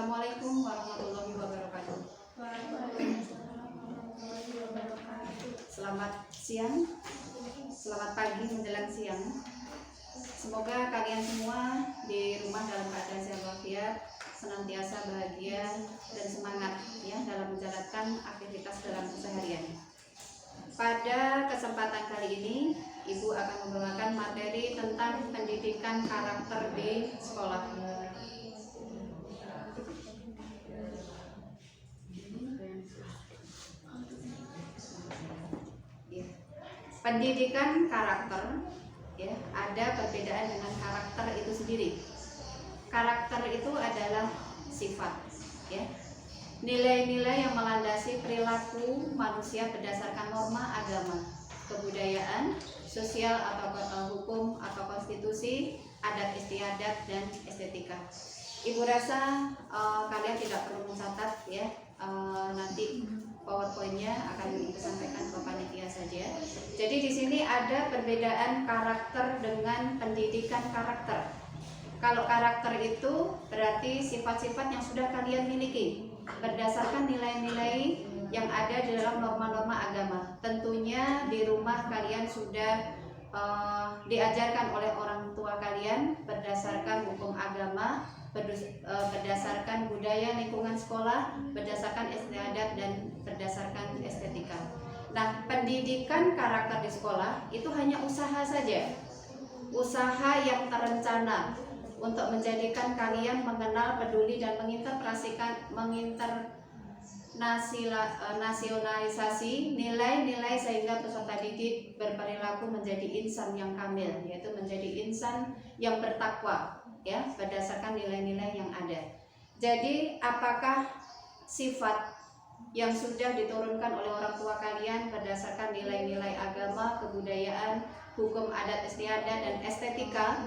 Assalamualaikum warahmatullahi wabarakatuh. Selamat siang, selamat pagi menjelang siang. Semoga kalian semua di rumah dalam keadaan sehat walafiat, senantiasa bahagia dan semangat ya dalam menjalankan aktivitas dalam keseharian. Pada kesempatan kali ini, Ibu akan membawakan materi tentang pendidikan karakter di sekolah. Pendidikan karakter ya, ada perbedaan dengan karakter itu sendiri. Karakter itu adalah sifat ya, nilai-nilai yang melandasi perilaku manusia berdasarkan norma agama, kebudayaan, sosial atau hukum atau konstitusi, adat istiadat dan estetika. Ibu rasa kalian tidak perlu mencatat ya, nanti PowerPoint-nya akan Ibu sampaikan ke panitia saja. Jadi di sini ada perbedaan karakter dengan pendidikan karakter. Kalau karakter itu berarti sifat-sifat yang sudah kalian miliki berdasarkan nilai-nilai yang ada di dalam norma-norma agama. Tentunya di rumah kalian sudah diajarkan oleh orang tua kalian berdasarkan hukum agama, berdasarkan budaya lingkungan sekolah, berdasarkan istiadat dan berdasarkan estetika. Nah, pendidikan karakter di sekolah itu hanya usaha saja, usaha yang terencana untuk menjadikan kalian mengenal, peduli dan nasionalisasi nilai-nilai sehingga peserta didik berperilaku menjadi insan yang kamil, yaitu menjadi insan yang bertakwa ya, berdasarkan nilai-nilai yang ada. Jadi apakah sifat yang sudah diturunkan oleh orang tua kalian berdasarkan nilai-nilai agama, kebudayaan, hukum adat istiadat dan estetika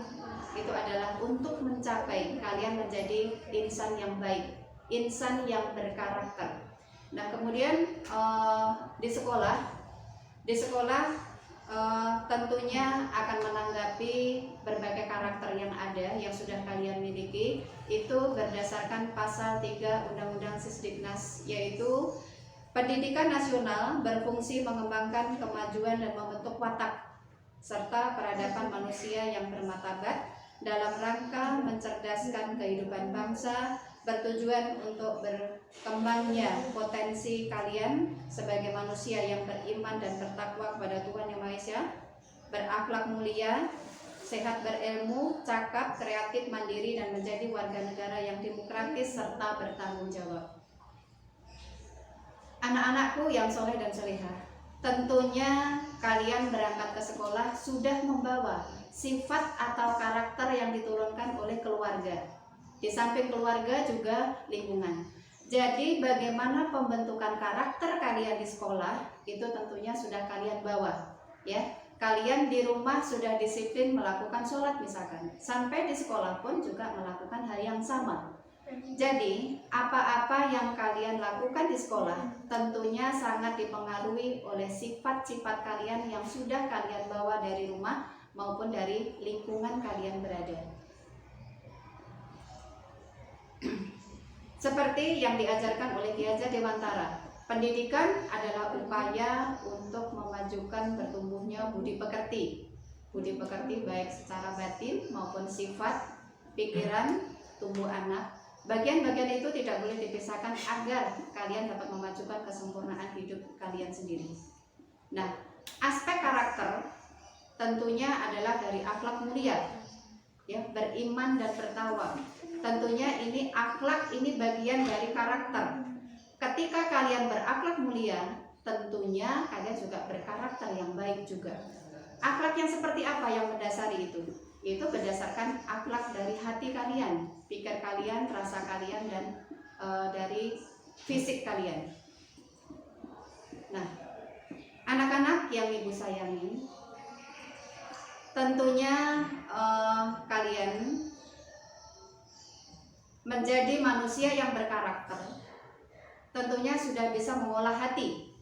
itu adalah untuk mencapai kalian menjadi insan yang baik, insan yang berkarakter. Nah, kemudian di sekolah tentunya akan menanggapi berbagai karakter yang ada yang sudah kalian miliki itu berdasarkan pasal 3 Undang-Undang Sisdiknas, yaitu pendidikan nasional berfungsi mengembangkan kemajuan dan membentuk watak serta peradaban manusia yang bermartabat dalam rangka mencerdaskan kehidupan bangsa, bertujuan untuk berkembangnya potensi kalian sebagai manusia yang beriman dan bertakwa kepada Tuhan Yang Maha Esa, berakhlak mulia, sehat berilmu, cakap, kreatif, mandiri dan menjadi warga negara yang demokratis serta bertanggung jawab. Anak-anakku yang soleh dan solehah, tentunya kalian berangkat ke sekolah sudah membawa sifat atau karakter yang diturunkan oleh keluarga. Di samping keluarga juga lingkungan. Jadi bagaimana pembentukan karakter kalian di sekolah itu tentunya sudah kalian bawa ya. Kalian di rumah sudah disiplin melakukan sholat misalkan, sampai di sekolah pun juga melakukan hal yang sama. Jadi apa-apa yang kalian lakukan di sekolah tentunya sangat dipengaruhi oleh sifat-sifat kalian yang sudah kalian bawa dari rumah maupun dari lingkungan kalian berada. Seperti yang diajarkan oleh Ki Hajar Dewantara, pendidikan adalah upaya untuk memajukan bertumbuhnya budi pekerti baik secara batin maupun sifat, pikiran, tumbuh anak. Bagian-bagian itu tidak boleh dipisahkan agar kalian dapat memajukan kesempurnaan hidup kalian sendiri. Nah, aspek karakter tentunya adalah dari akhlak mulia ya, beriman dan bertakwa. Tentunya ini akhlak, ini bagian dari karakter. Ketika kalian berakhlak mulia, tentunya kalian juga berkarakter yang baik juga. Akhlak yang seperti apa yang mendasari itu? Itu berdasarkan akhlak dari hati kalian, pikir kalian, rasa kalian, dan dari fisik kalian. Nah, anak-anak yang Ibu sayangi, tentunya kalian menjadi manusia yang berkarakter tentunya sudah bisa mengolah hati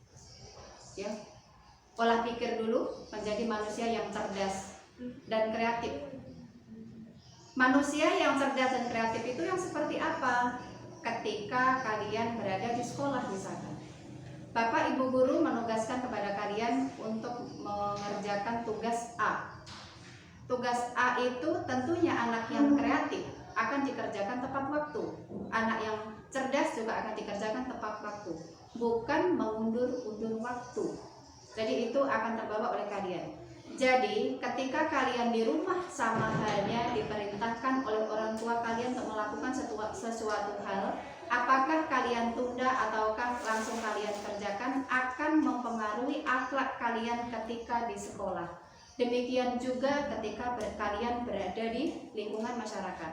ya, olah pikir dulu, menjadi manusia yang cerdas dan kreatif. Manusia yang cerdas dan kreatif itu yang seperti apa? ketika kalian berada di sekolah misalkan. Bapak Ibu guru menugaskan kepada kalian untuk mengerjakan tugas A. Tugas A itu tentunya anak yang kreatif akan dikerjakan tepat waktu. Anak yang cerdas juga akan dikerjakan tepat waktu, bukan mengundur-undur waktu. Jadi itu akan terbawa oleh kalian. Jadi ketika kalian di rumah sama halnya diperintahkan oleh orang tua kalian untuk melakukan sesuatu hal, apakah kalian tunda ataukah langsung kalian kerjakan akan mempengaruhi akhlak kalian ketika di sekolah. Demikian juga ketika kalian berada di lingkungan masyarakat.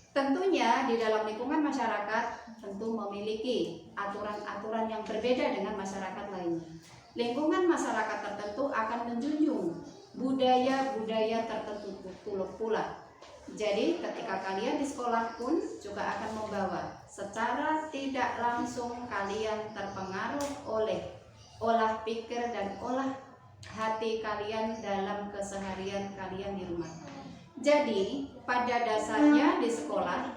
Tentunya di dalam lingkungan masyarakat tentu memiliki aturan-aturan yang berbeda dengan masyarakat lainnya. Lingkungan masyarakat tertentu akan menjunjung budaya-budaya tertentu pula. Jadi ketika kalian di sekolah pun juga akan membawa secara tidak langsung kalian terpengaruh oleh olah pikir dan olah hati kalian dalam keseharian kalian di rumah. Jadi pada dasarnya di sekolah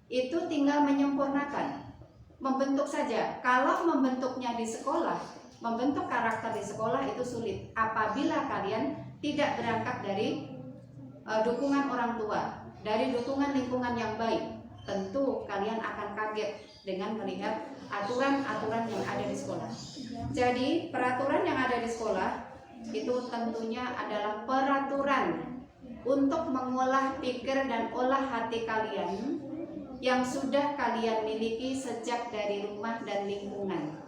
itu tinggal menyempurnakan, membentuk saja. Kalau membentuknya di sekolah, membentuk karakter di sekolah itu sulit apabila kalian tidak berangkat dari dukungan orang tua, dari dukungan lingkungan yang baik. Tentu kalian akan kaget dengan melihat aturan-aturan yang ada di sekolah. Jadi peraturan yang ada di sekolah itu tentunya adalah peraturan untuk mengolah pikir dan olah hati kalian yang sudah kalian miliki sejak dari rumah dan lingkungan.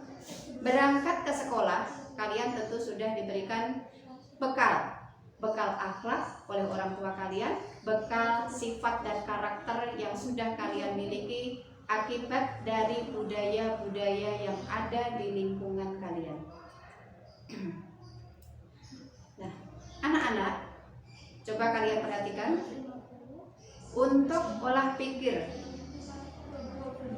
Berangkat ke sekolah, kalian tentu sudah diberikan bekal akhlak oleh orang tua kalian, bekal sifat dan karakter yang sudah kalian miliki akibat dari budaya-budaya yang ada di lingkungan kalian. Nah, anak-anak, coba kalian perhatikan, untuk olah pikir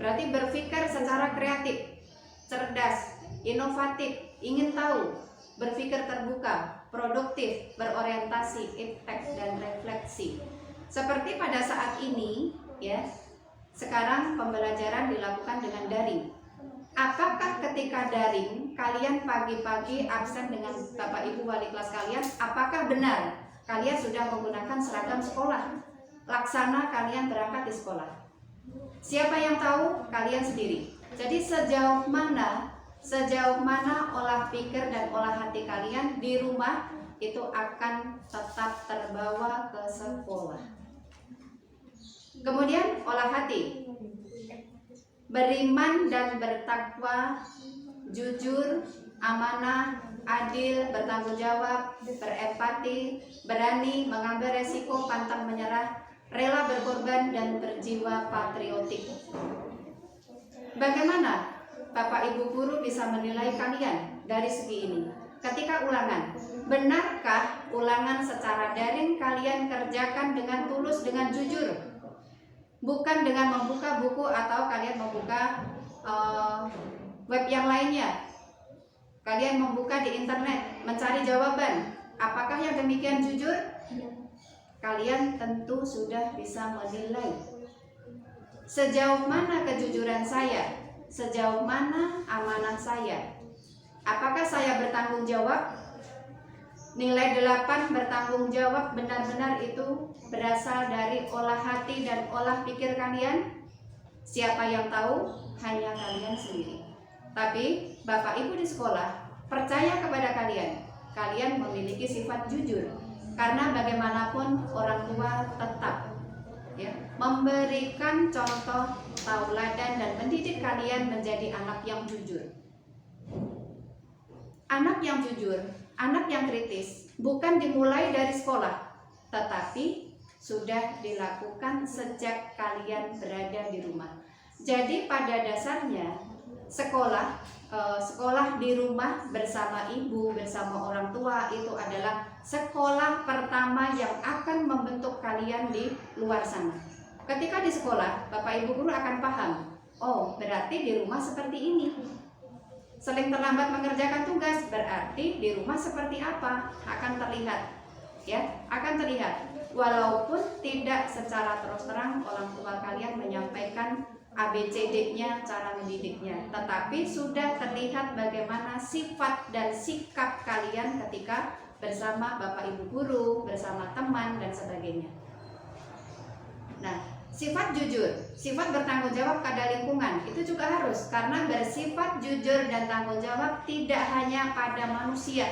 berarti berpikir secara kreatif, cerdas, inovatif, ingin tahu, berpikir terbuka, produktif, berorientasi, iptek, dan refleksi. Seperti pada saat ini, ya, sekarang pembelajaran dilakukan dengan daring. Apakah ketika daring kalian pagi-pagi absen dengan Bapak Ibu wali kelas kalian? Apakah benar kalian sudah menggunakan seragam sekolah? Laksana kalian berangkat di sekolah. Siapa yang tahu? Kalian sendiri. Jadi sejauh mana olah pikir dan olah hati kalian di rumah itu akan tetap terbawa ke sekolah. Kemudian olah hati, beriman dan bertakwa, jujur, amanah, adil, bertanggung jawab, berempati, berani, mengambil resiko, pantang menyerah, rela berkorban, dan berjiwa patriotik. Bagaimana Bapak Ibu guru bisa menilai kalian dari segi ini? Ketika ulangan, benarkah ulangan secara daring kalian kerjakan dengan tulus, dengan jujur? Bukan dengan membuka buku atau kalian membuka web yang lainnya. Kalian membuka di internet, mencari jawaban. Apakah yang demikian jujur? Kalian tentu sudah bisa menilai sejauh mana kejujuran saya, sejauh mana amanah saya. Apakah saya bertanggung jawab? Nilai 8 bertanggung jawab benar-benar itu berasal dari olah hati dan olah pikir kalian? Siapa yang tahu? Hanya kalian sendiri. Tapi Bapak Ibu di sekolah percaya kepada kalian. Kalian memiliki sifat jujur. Karena bagaimanapun orang tua tetap memberikan contoh tauladan dan mendidik kalian menjadi anak yang jujur. Anak yang jujur, anak yang kritis bukan dimulai dari sekolah, tetapi sudah dilakukan sejak kalian berada di rumah. Jadi pada dasarnya sekolah di rumah bersama ibu, bersama orang tua itu adalah sekolah pertama yang akan membentuk kalian di luar sana. Ketika di sekolah, Bapak Ibu guru akan paham, oh berarti di rumah seperti ini. Sering terlambat mengerjakan tugas, berarti di rumah seperti apa? Akan terlihat, ya, akan terlihat. Walaupun tidak secara terus terang orang tua kalian menyampaikan ABCD-nya, cara mendidiknya, tetapi sudah terlihat bagaimana sifat dan sikap kalian ketika bersama Bapak Ibu guru, bersama teman dan sebagainya. Nah, sifat jujur, sifat bertanggung jawab pada lingkungan itu juga harus, karena bersifat jujur dan tanggung jawab tidak hanya pada manusia,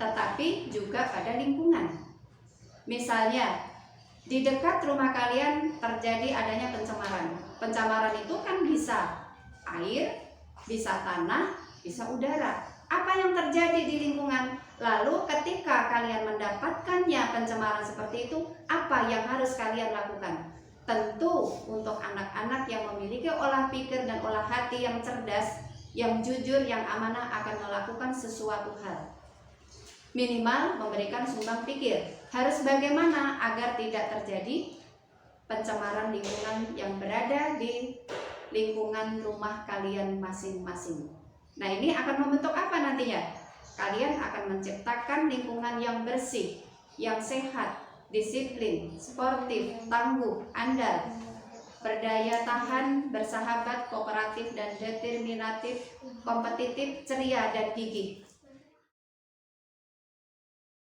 tetapi juga pada lingkungan. Misalnya, di dekat rumah kalian terjadi adanya pencemaran. Pencemaran itu kan bisa air, bisa tanah, bisa udara. Apa yang terjadi di lingkungan? Lalu ketika kalian mendapatkannya pencemaran seperti itu, apa yang harus kalian lakukan? Tentu untuk anak-anak yang memiliki olah pikir dan olah hati yang cerdas, yang jujur, yang amanah akan melakukan sesuatu hal. Minimal memberikan sumbang pikir. Harus bagaimana agar tidak terjadi pencemaran lingkungan yang berada di lingkungan rumah kalian masing-masing. Nah, ini akan membentuk apa nantinya? Kalian akan menciptakan lingkungan yang bersih, yang sehat, disiplin, sportif, tangguh, andal, berdaya tahan, bersahabat, kooperatif dan determinatif, kompetitif, ceria dan gigih.